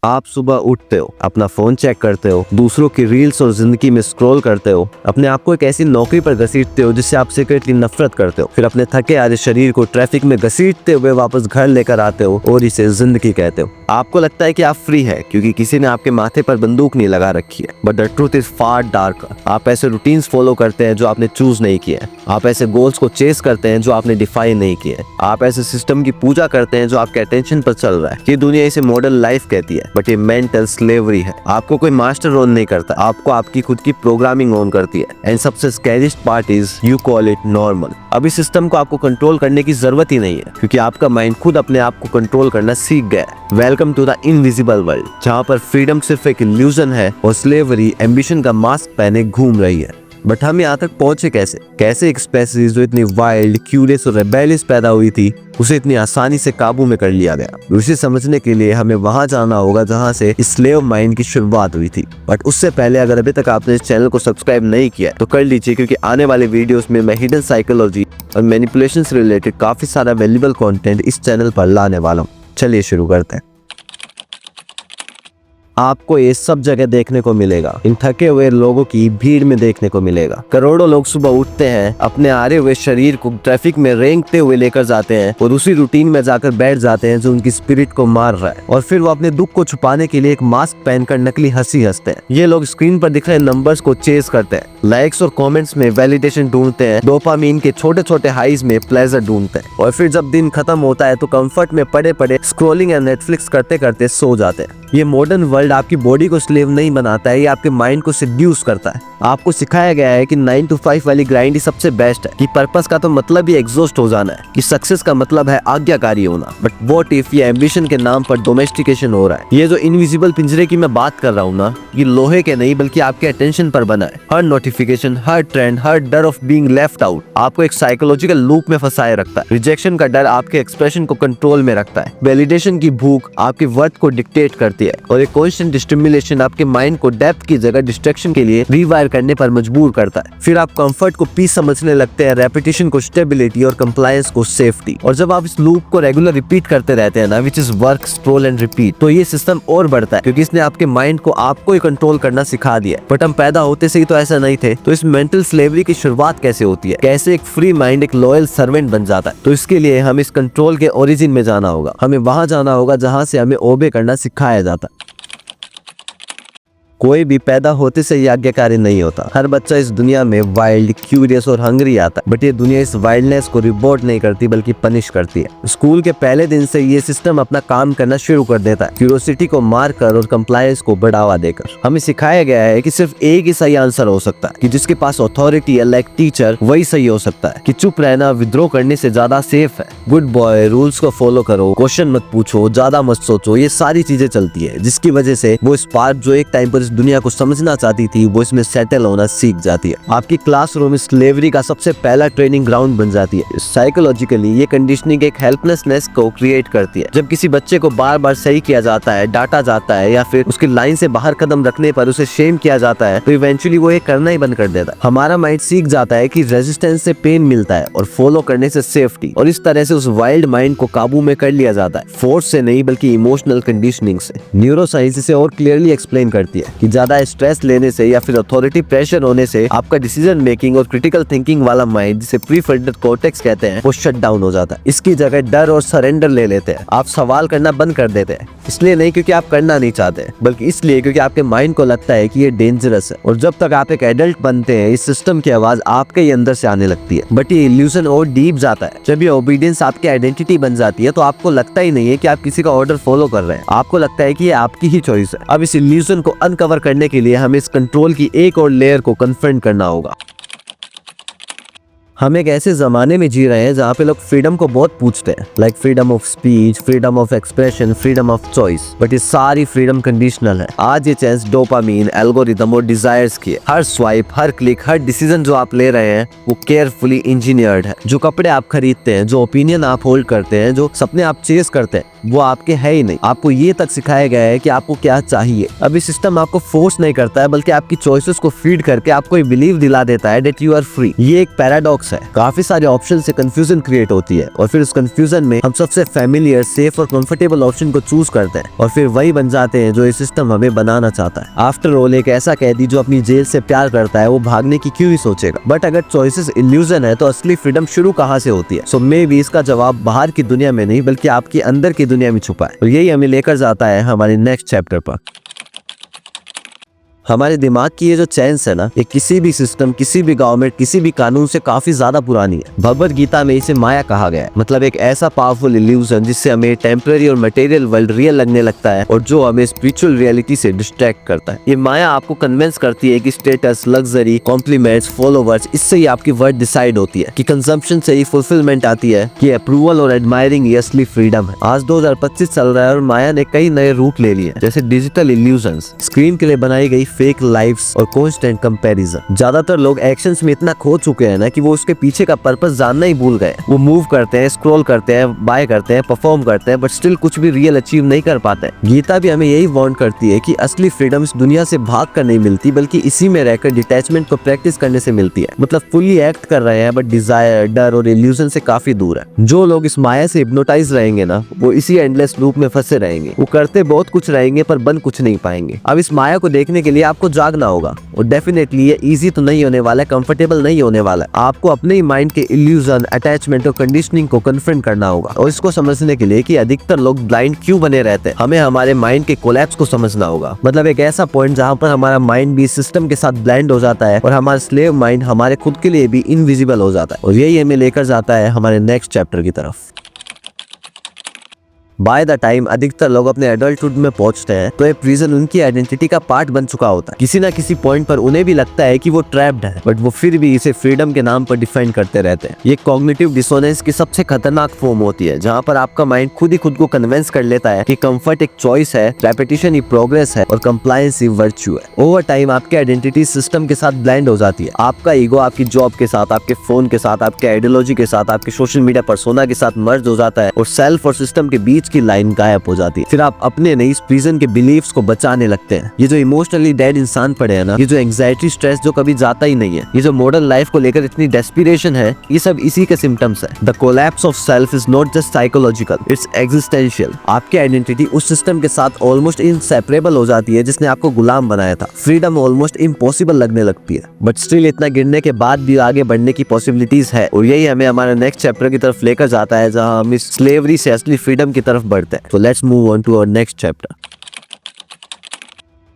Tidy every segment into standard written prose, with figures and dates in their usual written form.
आप सुबह उठते हो, अपना फोन चेक करते हो, दूसरों की रील्स और जिंदगी में स्क्रॉल करते हो, अपने आप को एक ऐसी नौकरी पर घसीटते हो जिससे आप सीक्रेटली नफरत करते हो, फिर अपने थके हारे शरीर को ट्रैफिक में घसीटते हुए वापस घर लेकर आते हो और इसे जिंदगी कहते हो। आपको लगता है कि आप फ्री है क्योंकि किसी ने आपके माथे पर बंदूक नहीं लगा रखी है, but the truth is far darker. आप ऐसे रूटीन्स फॉलो करते हैं जो आपने चूज नहीं किए हैं, आप ऐसे गोल्स को चेस करते हैं जो आपने डिफाइन नहीं किए, आप ऐसे सिस्टम की पूजा करते हैं जो आपके अटेंशन पर चल रहा है। ये दुनिया इसे मॉडर्न लाइफ कहती है, बट ये मेंटल स्लेवरी है। आपको कोई मास्टर ओन नहीं करता, आपको आपकी खुद की प्रोग्रामिंग ओन करती है। एंड सबसे scariest part is you call it normal. अभी सिस्टम को आपको कंट्रोल करने की जरूरत ही नहीं है क्योंकि आपका माइंड खुद अपने आप को कंट्रोल करना सीख गया है। Welcome to the invisible world, जहाँ पर फ्रीडम सिर्फ एक इल्यूजन है और स्लेवरी एम्बिशन का मास्क पहने घूम रही है। बट हम यहाँ तक पहुंचे कैसे एक स्पेसीज जो इतनी वाइल्ड, क्यूरियस और रेबेलियस पैदा हुई थी उसे इतनी आसानी से काबू में कर लिया गया। उसे समझने के लिए हमें वहां जाना होगा जहां से स्लेव माइंड की शुरुआत हुई थी। बट उससे पहले अगर अभी तक आपने इस चैनल को सब्सक्राइब नहीं किया तो कर लीजिए, क्योंकि आने वाले वीडियोस में मैं हिडन साइकोलॉजी और मैनिपुलेशन से रिलेटेड काफी सारा वैल्यूएबल कंटेंट इस चैनल पर लाने वाला हूँ। चलिए शुरू करते हैं। आपको ये सब जगह देखने को मिलेगा, इन थके हुए लोगों की भीड़ में देखने को मिलेगा। करोड़ों लोग सुबह उठते हैं, अपने हारे हुए शरीर को ट्रैफिक में रेंगते हुए लेकर जाते हैं और उसी रूटीन में जाकर बैठ जाते हैं जो उनकी स्पिरिट को मार रहा है। और फिर वो अपने दुख को छुपाने के लिए एक मास्क पहनकर नकली हंसी हंसते हैं। ये लोग स्क्रीन पर दिख रहे नंबर्स को चेस करते हैं, लाइक्स और कमेंट्स में वैलिडेशन ढूंढते हैं, डोपामीन के छोटे छोटे हाइज में प्लेजर ढूंढते हैं, और फिर जब दिन खत्म होता है तो कंफर्ट में पड़े पड़े स्क्रॉलिंग या नेटफ्लिक्स करते करते सो जाते हैं। ये मॉडर्न वर्ल्ड आपकी बॉडी को स्लेव नहीं बनाता है, ये आपके माइंड को सिड्यूस करता है। आपको सिखाया गया है कि 9 to 5 वाली ग्राइंड ही सबसे बेस्ट है, कि पर्पस का तो मतलब ही एग्जॉस्ट हो जाना है, कि सक्सेस का मतलब है आज्ञाकारी होना। बट व्हाट इफ ये एम्बिशन के नाम पर डोमेस्टिकेशन हो रहा है? ये जो इनविजिबल पिंजरे की मैं बात कर रहा हूँ ना, ये लोहे के नहीं बल्कि आपके अटेंशन पर बना है। हर नोटिफिकेशन, हर ट्रेंड, हर डर ऑफ बीइंग लेफ्ट आउट आपको एक साइकोलॉजिकल लूप में फंसाए रखता है। रिजेक्शन का डर आपके एक्सप्रेशन को कंट्रोल में रखता है। वैलिडेशन की भूख आपके वर्थ को डिक्टेट करती है, और एक कॉन्स्टेंट स्टिमुलेशन आपके माइंड को डेप्थ की जगह डिस्ट्रैक्शन के लिए रीवायर करने पर मजबूर करता है। फिर आप कंफर्ट को पीस समझने लगते हैं, रेपिटेशन को स्टेबिलिटी और कंप्लायंस को सेफ्टी। और जब आप इस लूप को रेगुलर रिपीट करते रहते हैं ना, which is work, scroll and repeat, तो ये सिस्टम और बढ़ता है क्योंकि इसने आपके माइंड को आपको ही कंट्रोल करना सिखा दिया। बट हम पैदा होते से ही तो ऐसा नहीं थे, तो इस मेंटल स्लेवरी की शुरुआत कैसे होती है? कैसे एक फ्री माइंड एक लॉयल सर्वेंट बन जाता है? तो इसके लिए हम इस कंट्रोल के ओरिजिन में जाना होगा। हमें वहां जाना होगा जहां से हमें ओबे करना सिखाया जाता है। कोई भी पैदा होते से आज्ञाकारी नहीं होता। हर बच्चा इस दुनिया में वाइल्ड, क्यूरियस और हंग्री आता है, बट ये दुनिया इस वाइल्डनेस को रिवॉर्ड नहीं करती बल्कि पनिश करती है। स्कूल के पहले दिन से ये सिस्टम अपना काम करना शुरू कर देता है, क्यूरियोसिटी को मारकर और कंप्लायंस को बढ़ावा देकर। हमें सिखाया गया है कि सिर्फ एक ही सही आंसर हो सकता है, कि जिसके पास अथॉरिटी है लाइक टीचर वही सही हो सकता है, कि चुप रहना विद्रोह करने से ज्यादा सेफ है, गुड बॉय, रूल्स को फॉलो करो, क्वेश्चन मत पूछो, ज्यादा मत सोचो, ये सारी चीजें चलती है, जिसकी वजह से वो स्पार्क जो एक टाइम पर दुनिया को समझना चाहती थी वो इसमें सेटल होना सीख जाती है। आपकी क्लासरूम स्लेवरी का सबसे पहला ट्रेनिंग ग्राउंड बन जाती है। साइकोलॉजिकली ये कंडीशनिंग एक हेल्पलेसनेस को क्रिएट करती है। जब किसी बच्चे को बार बार सही किया जाता है, डांटा जाता है, या फिर उसकी लाइन से बाहर कदम रखने पर उसे शेम किया जाता है, तो इवेंचुअली वो ये करना ही बंद कर देता है। हमारा माइंड सीख जाता है कि रेजिस्टेंस से पेन मिलता है और फॉलो करने से सेफ्टी, और इस तरह से उस वाइल्ड माइंड को काबू में कर लिया जाता है, फोर्स से नहीं बल्कि इमोशनल कंडीशनिंग से। न्यूरोसाइंस इसे और क्लियरली एक्सप्लेन करती है कि ज्यादा स्ट्रेस लेने से या फिर अथॉरिटी प्रेशर होने से आपका डिसीजन मेकिंग और क्रिटिकल थिंकिंग वाला माइंड, जिसे प्रीफ्रंटल कॉर्टेक्स कहते हैं, वो शट डाउन हो जाता है। इसकी जगह डर और सरेंडर ले लेते हैं। आप सवाल करना बंद कर देते हैं, इसलिए नहीं क्योंकि आप करना नहीं चाहते, बल्कि इसलिए क्योंकि आपके माइंड को लगता है कि ये डेंजरस है। और जब तक आप एक एडल्ट बनते हैं, इस सिस्टम की आवाज आपके ही अंदर से आने लगती है। बट ये इल्यूजन और डीप जाता है। जब ये ओबीडियंस आपकी आइडेंटिटी बन जाती है तो आपको लगता ही नहीं है कि आप किसी का ऑर्डर फॉलो कर रहे हैं, आपको लगता है कि ये आपकी ही चॉइस है। अब इस इल्यूजन को अनकवर करने के लिए हमें इस कंट्रोल की एक और लेयर को कन्फ्रंट करना होगा। हम एक ऐसे जमाने में जी रहे हैं जहाँ पे लोग फ्रीडम को बहुत पूछते हैं, like freedom of speech, freedom of expression, freedom of choice, but ये सारी फ्रीडम कंडीशनल है। आज ये चांस डोपामीन, एल्गोरिदम और डिजायर्स की है। हर स्वाइप, हर क्लिक, हर डिसीजन जो आप ले रहे हैं वो केयरफुली इंजीनियर्ड है। जो कपड़े आप खरीदते हैं, जो ओपिनियन आप होल्ड करते हैं, जो सपने आप चेस करते हैं, वो आपके है ही नहीं। आपको ये तक सिखाया गया है कि आपको क्या चाहिए। अभी सिस्टम आपको फोर्स नहीं करता है, बल्कि आपकी चॉइसेस को फीड करके आपको ये बिलीव दिला देता है दैट यू आर फ्री। ये एक पैराडॉक्स बॉक्स है। काफी सारे ऑप्शन से कंफ्यूजन क्रिएट होती है और फिर उस कंफ्यूजन में हम सबसे फैमिलियर, सेफ और कंफर्टेबल ऑप्शन को चूज करते हैं और फिर वही बन जाते हैं जो ये सिस्टम हमें बनाना चाहता है। आफ्टर ऑल एक ऐसा कैदी जो अपनी जेल से प्यार करता है वो भागने की क्यों ही सोचेगा। बट अगर चॉइसेस इल्यूजन है तो असली फ्रीडम शुरू कहाँ से होती है? सो मे बी इसका जवाब बाहर की दुनिया में नहीं बल्कि आपके अंदर की दुनिया में छुपा है और यही हमें लेकर जाता है हमारे नेक्स्ट चैप्टर पर। हमारे दिमाग की ये जो चैन्स है ना, ये किसी भी सिस्टम, किसी भी गवर्नमेंट, किसी भी कानून से काफी ज्यादा पुरानी है। भगवद गीता में इसे माया कहा गया है, मतलब एक ऐसा पावरफुल इल्यूजन जिससे हमें टेम्पररी और मटेरियल वर्ल्ड रियल लगने लगता है और जो हमें स्पिरिचुअल रियलिटी से डिस्ट्रैक्ट करता है। ये माया आपको कन्विंस करती है कि स्टेटस, लग्जरी, कॉम्प्लीमेंट्स, फॉलोवर्स, इससे ही आपकी वर्थ डिसाइड होती है, कि कंजम्पशन से ही फुलफिलमेंट आती है, कि अप्रूवल और एडमायरिंग ये असली फ्रीडम है। आज 2025 चल रहा है और माया ने कई नए रूप ले लिए, जैसे डिजिटल इल्यूजन्स, स्क्रीन के लिए बनाई गई फेक लाइफ्स और कांस्टेंट कंपैरिजन। ज्यादातर लोग एक्शंस में इतना खो चुके हैं ना कि वो उसके पीछे का पर्पस जानना ही भूल गए। वो मूव करते हैं, स्क्रॉल करते हैं, बाय करते हैं, परफॉर्म करते हैं, बट स्टिल कुछ भी रियल अचीव नहीं कर पाते। गीता भी हमें यही वार्न करती है कि असली फ्रीडम इस दुनिया से भाग कर नहीं मिलती बल्कि इसी में रहकर डिटैचमेंट को प्रैक्टिस करने से मिलती है। मतलब फुली एक्ट कर रहे हैं बट डिजायर, डर और इल्यूजन से काफी दूर है। जो लोग इस माया से हिप्नोटाइज रहेंगे ना, वो इसी एंडलेस लूप में फंसे रहेंगे। वो करते बहुत कुछ रहेंगे पर बन कुछ नहीं पाएंगे। अब इस माया को देखने के लिए आपको जागना होगा और डेफिनेटली ये इजी तो नहीं होने वाला है, कंफर्टेबल नहीं होने वाला है। आपको अपने ही माइंड के इल्यूजन, अटैचमेंट और कंडीशनिंग को कन्फ्रंट करना होगा और इसको समझने के लिए कि अधिकतर लोग ब्लाइंड क्यों बने रहते हैं, हमें हमारे माइंड के कोलैप्स को समझना होगा। मतलब एक ऐसा पॉइंट जहाँ पर हमारा माइंड भी सिस्टम के साथ ब्लाइंड हो जाता है और हमारा स्लेव माइंड हमारे खुद के लिए भी इनविजिबल हो जाता है और यही हमें लेकर जाता है हमारे नेक्स्ट चैप्टर की तरफ। बाय द टाइम अधिकतर लोग अपने एडल्टहुड में पहुंचते हैं तो ये प्रिजन उनकी आइडेंटिटी का पार्ट बन चुका होता है। किसी ना किसी पॉइंट पर उन्हें भी लगता है कि वो ट्रैप्ड है, बट वो फिर भी इसे फ्रीडम के नाम पर डिफाइन करते रहते हैं। ये कॉग्निटिव डिसोनेंस की सबसे खतरनाक फॉर्म होती है, जहाँ पर आपका माइंड खुद ही खुद को कन्विंस कर लेता है कि कंफर्ट एक चॉइस है, रेपिटेशन ही प्रोग्रेस है और कंप्लायंस ही वर्च्यू है। ओवर टाइम आपकी आइडेंटिटी सिस्टम के साथ ब्लेंड हो जाती है। आपका ईगो आपकी जॉब के साथ, आपके फोन के साथ, आपके आइडियोलॉजी के साथ, आपके सोशल मीडिया पर्सोना के साथ मर्ज हो जाता है और सेल्फ और सिस्टम के बीच की लाइन गायब हो जाती है। फिर आप अपने नहीं इस प्रिजन के बिलीफ्स को बचाने लगते हैं। ये जो इमोशनली डेड इंसान पड़े हैं ना, ये जो एंग्जाइटी, स्ट्रेस जो कभी जाता ही नहीं है, ये जो मॉडर्न लाइफ को लेकर इतनी डेस्पिरेशन है, ये सब इसी के सिम्टम्स है। The collapse of self is not just psychological, it's existential. आपकी आइडेंटिटी उस सिस्टम के साथ ऑलमोस्ट इनसेपरेबल हो जाती है जिसने आपको गुलाम बनाया था। फ्रीडम ऑलमोस्ट इम्पॉसिबल लगने लगती है, बट स्टिल इतना गिरने के बाद भी आगे बढ़ने की पॉसिबिलिटीज है और यही हमें हमारे नेक्स्ट चैप्टर की तरफ लेकर जाता है, जहां हम इस स्लेवरी से असली फ्रीडम की तरफ बढ़ते हैं। तो let's move on to our next chapter.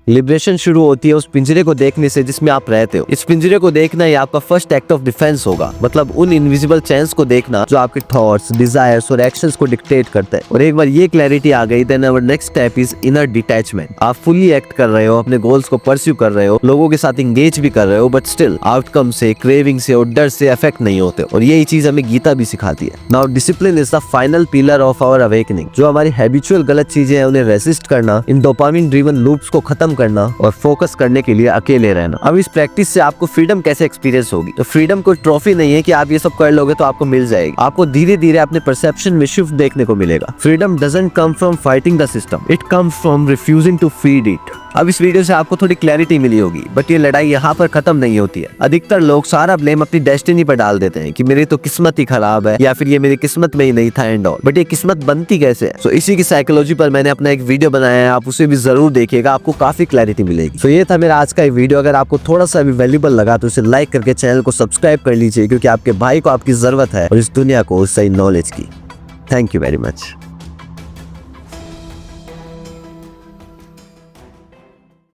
Liberation शुरू होती है उस पिंजरे को देखने से जिसमें आप रहते हो। इस पिंजरे को देखना ही आपका फर्स्ट एक्ट ऑफ डिफेंस होगा, मतलब उन इनविजिबल चैंस को देखना जो आपके थॉट्स, डिजायर्स और एक्शंस को डिक्टेट करते हैं। और एक बार ये क्लैरिटी आ गई, then our next step is inner detachment. आप फुली एक्ट कर रहे हो, अपने गोल्स को परस्यू कर रहे हो, लोगों के साथ इंगेज भी कर रहे हो, बट स्टिल आउटकम से, क्रेविंग से और डर से अफेक्ट नहीं होते। और यही चीज हमें गीता भी सिखाती है। Now discipline is the final pillar of our awakening. जो हमारी हैबिचुअल गलत चीजें हैं उन्हें रेसिस्ट करना, इन डोपामिन ड्रिवन लूप्स को खत्म करना और फोकस करने के लिए अकेले रहना। अब इस प्रैक्टिस से आपको फ्रीडम कैसे एक्सपीरियंस होगी? तो फ्रीडम कोई ट्रॉफी नहीं है कि आप ये सब कर लोगे तो आपको मिल जाएगी। आपको धीरे धीरे अपने परसेप्शन में शिफ्ट देखने को मिलेगा। Freedom doesn't come from fighting the system, it comes from refusing to feed it. अब इस वीडियो से आपको थोड़ी क्लैरिटी मिली होगी, बट ये लड़ाई यहाँ पर खत्म नहीं होती है। अधिकतर लोग सारा ब्लेम अपनी डेस्टिनी पर डाल देते हैं कि मेरी तो किस्मत ही खराब है या फिर ये मेरी किस्मत में ही नहीं था एंड ऑल। बट ये किस्मत बनती कैसे है? तो इसी की साइकोलॉजी पर मैंने अपना एक वीडियो बनाया है, आप उसे भी जरूर देखिएगा, आपको काफी क्लैरिटी मिलेगी। तो ये था मेरा आज का वीडियो। अगर आपको थोड़ा सा भी वैल्यूबल लगा तो इसे लाइक करके चैनल को सब्सक्राइब कर लीजिए, क्योंकि आपके भाई को आपकी जरूरत है और इस दुनिया को सही नॉलेज की। Thank you very much.